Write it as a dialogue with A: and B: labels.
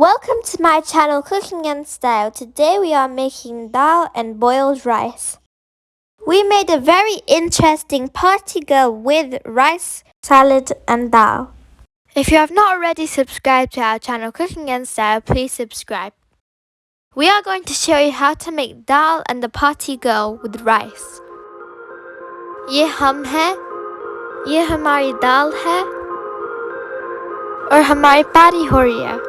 A: Welcome to my channel Cooking and Style. Today we are making dal and boiled rice. We made a very interesting party girl with rice, salad and dal. If you have not already subscribed to our channel Cooking and Style, please subscribe. We are going to show you how to make dal and the party girl with rice. ये हम है, ये हमारी दाल है और हमारी पारी हो रही है.